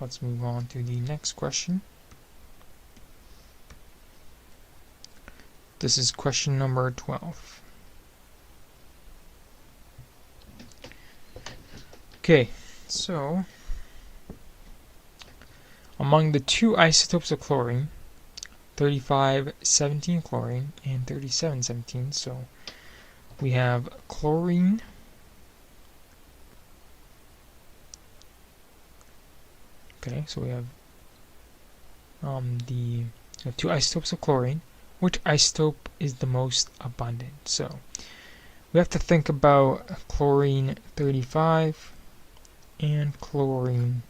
let's move on to the next question. This is question number 12. Okay, so among the two isotopes of chlorine, 3517 chlorine and 3717, so we have chlorine, okay, so we have the two isotopes of chlorine. Which isotope is the most abundant? So we have to think about chlorine 35 and chlorine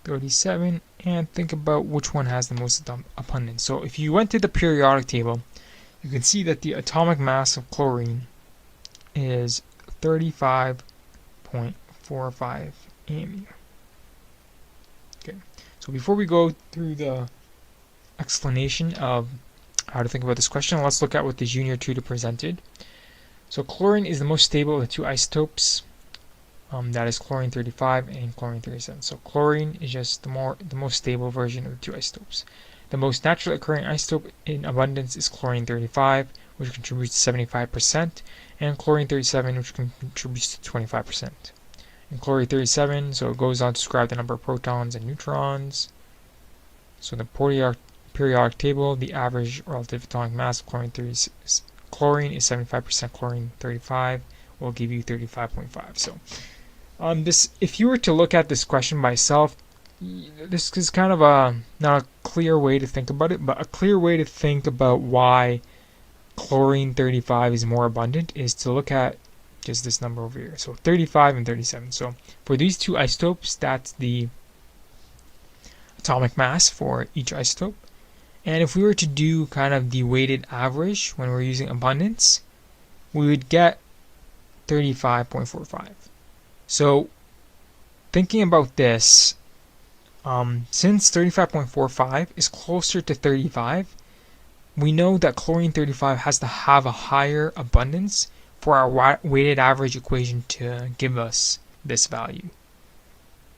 37 and think about which one has the most abundance. So if you went to the periodic table, you can see that the atomic mass of chlorine is 35.45 AMU. Okay, so before we go through the explanation of how to think about this question, let's look at what the junior tutor presented. So chlorine is the most stable of the two isotopes. That is chlorine 35 and chlorine 37. So chlorine is just the most stable version of the two isotopes. The most naturally occurring isotope in abundance is chlorine 35, which contributes to 75%, and chlorine 37, which contributes to 25%. And chlorine 37, so it goes on to describe the number of protons and neutrons. So the periodic table, the average relative atomic mass of chlorine is 75%, chlorine 35 will give you 35.5. So if you were to look at this question by itself, this is kind of not a clear way to think about it, but a clear way to think about why chlorine 35 is more abundant is to look at just this number over here. So 35 and 37. So for these two isotopes, that's the atomic mass for each isotope. And if we were to do kind of the weighted average when we're using abundance, we would get 35.45. So thinking about this, since 35.45 is closer to 35, we know that chlorine 35 has to have a higher abundance for our weighted average equation to give us this value.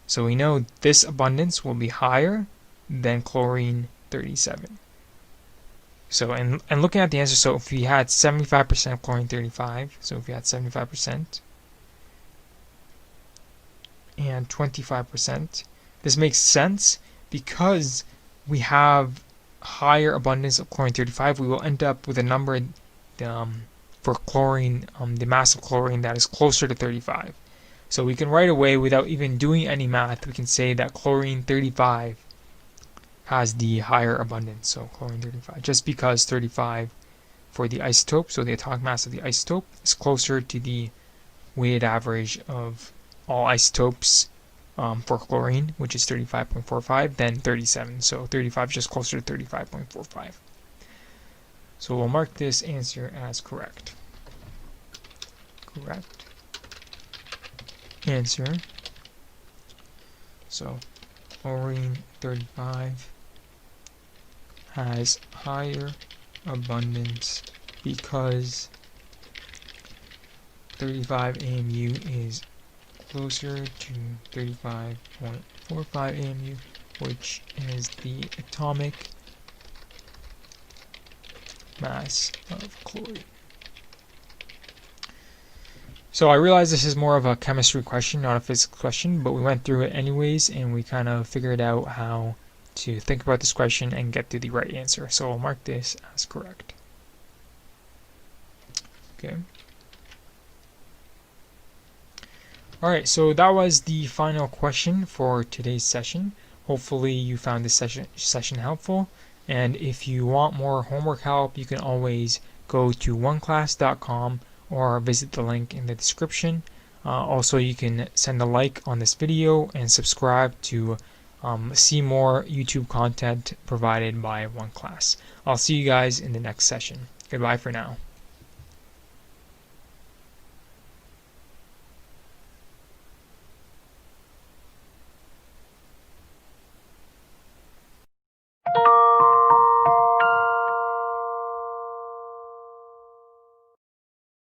So we know this abundance will be higher than chlorine 37. So, and looking at the answer, so if we had 75% chlorine 35, so if we had 75% and 25%, this makes sense because we have higher abundance of chlorine 35. We will end up with a number for chlorine, the mass of chlorine that is closer to 35. So we can right away, without even doing any math, we can say that chlorine 35 has the higher abundance. So chlorine 35, just because 35 for the isotope, so the atomic mass of the isotope, is closer to the weighted average of all isotopes for chlorine, which is 35.45, than 37. So 35 is just closer to 35.45. So we'll mark this answer as correct. Correct answer. So chlorine 35 has higher abundance because 35 AMU is closer to 35.45 AMU, which is the atomic mass of chlorine. So I realize this is more of a chemistry question, not a physics question, but we went through it anyways, and we kind of figured out how to think about this question and get to the right answer. So I'll mark this as correct. Okay. Alright, so that was the final question for today's session. Hopefully you found this session helpful, and if you want more homework help, you can always go to oneclass.com or visit the link in the description. Also, you can send a like on this video and subscribe to see more YouTube content provided by OneClass. I'll see you guys in the next session. Goodbye for now.